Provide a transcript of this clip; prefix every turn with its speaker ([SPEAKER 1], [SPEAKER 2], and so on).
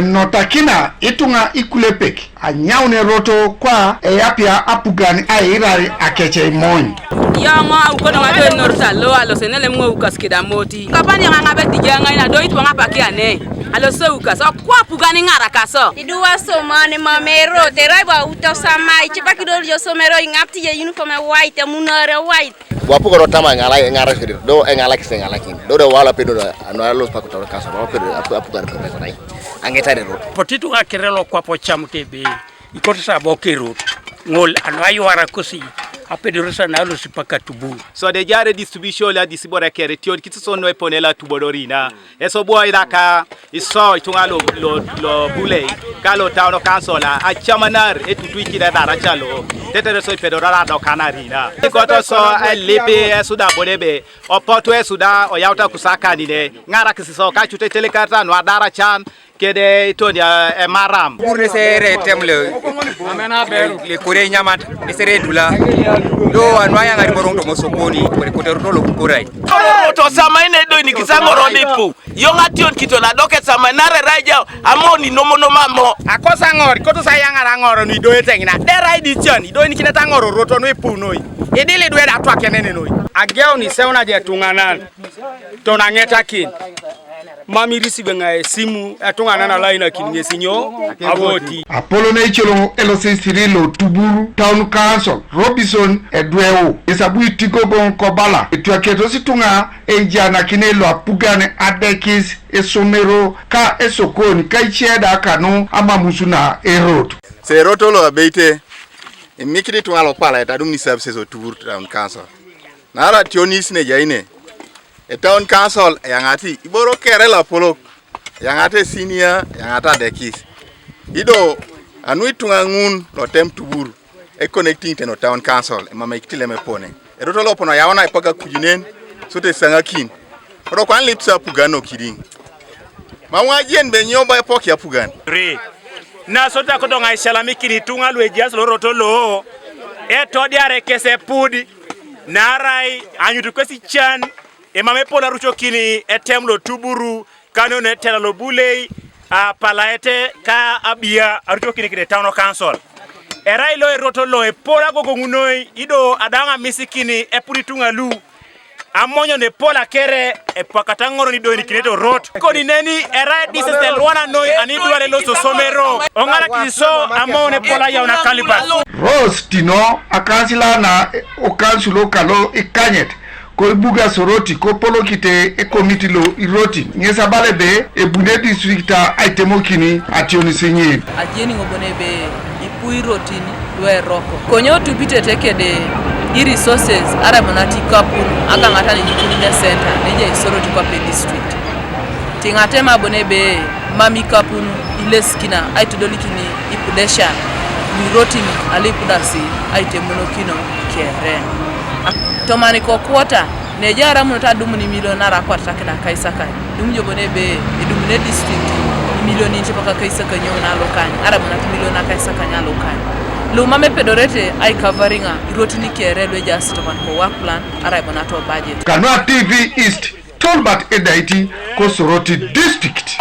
[SPEAKER 1] Notakina Itunga ikulepek anyaune roto kwa yapia apugani airari akeche moin.
[SPEAKER 2] Yanga ukono ngabe norsalo alo senele mwo ukaskida moti. Kapani nga beti janga ina do itu nga pakiane. Alo so ukas kwa apugani ngara kaso.
[SPEAKER 3] Iduwa somane mamero teraiba utosama ichipakidol yo somero ingapti ye uniform white munare white.
[SPEAKER 4] Apukor tama ngara shiri do ngala kisengala kin. Do wala pedo no los pakuto kaso pedo Apukor ko nai. Angeta de rot.
[SPEAKER 5] Potitu nga kerelo kwa po chamtebe. Ikotsa bokerot. Ngol anayo ara kosi. Apedrosa na lo sipaka Tubur.
[SPEAKER 6] So de jare distribution la disibora keretion kitso no eponela Tubororina. Eso boy daka iso Itunga lo bule. Kalo tawno kansola a chamanar etutuiki da darachalo. Tetere so pedorara do kanarina. Ikoto so lepe suda bonebe. Opoto suda o yauta kusaka ni de. Ngara kisiso ka chute telekata no adara chan kede itonia maram.
[SPEAKER 7] Pour sere temle. Amena beru. Le kore nyamat sere dula. Do anwaya ngari borongo mosokoni kore kote rolo kurai.
[SPEAKER 8] To sama ine do ni kisangoro nipu. Yonga tion kito na doke sama nare raja amoni nomo mamo.
[SPEAKER 7] Akosa ngori koto sayanga rangoro ni do etengina. Dera edition do ni kineta ngoro roto no epu noi. Edile do da twa kenene noi. Ageo ni seuna je tunganan. To na ngeta kin. Mami risibe nga simu atungana na line kininye sinyo aboti
[SPEAKER 1] Apollo na icholo elose sirilo Tubur Town Council Robinson Edweo isabu itiko bon kobala etuaketo situnga enjana kinelo apugane adekis esomero ka esokoni ka icheda kanu ama musuna Erot
[SPEAKER 4] Se Erot lo abeite emikiri tungalo pala etadum ni services o Tubur Town Council nara tionis ne jaine Town Council yangati iboro kerela Apollo yangate senior yangata dekis ido anu Itunga ngun lo tem Tubur e connecting to Town Council e mama ikitile mepone Erot lo pono yaona ipaka kujinen sote sangakin ro kwan lipsa pugano kiding mawa jen be nyoba epoki apugan
[SPEAKER 5] Re na sota ko donga ishalami kini Itunga lo ejas lo roto lo e todiare kese pudi narai anyutu kwesi chan e mame pola rucho kini etemlo Tuburu kano ne tela lo bulei a palaete ka abia rucho kini kide Town Council erai lo eroto lo e pola gogo ngunoi ido adanga misikini e puri Itunga lu amonyo ne pola kere e pakatangoro ni do ni kineto rot koni neni erai disesel wana noi aniduare lo so somero ongara kiso amone pola ya una caliber
[SPEAKER 1] Rose Tino akansila na okansulo kalo ikanyet ko buga soroti ko polo kite e committee lo iroti nyesa balebe e bune districta aitemo kini ationi senye
[SPEAKER 2] Ajeni ngobonebe ipu irotini lwe roko. Konyo tupite teke de resources ara monati kapun aka ngata ni nyikine center neje isoroti kwa pe district. Tingatema bonebe mami kapun ileskina aitudolikini ipudesha irotini alipudasi aitemono kino kere. Tomani kokwota nejara munota dumuni milionara kwa takina kaisaka dumjo bonebe edumune district milioni nchipaka kaisaka nyona lokani ara munata miliona kaisaka nya lokani lumame pedorete ai coveringa irotini kere lwe just toman ko work plan ara bonato budget
[SPEAKER 1] Kanwa TV East Tolbert Edaiti ko Soroti district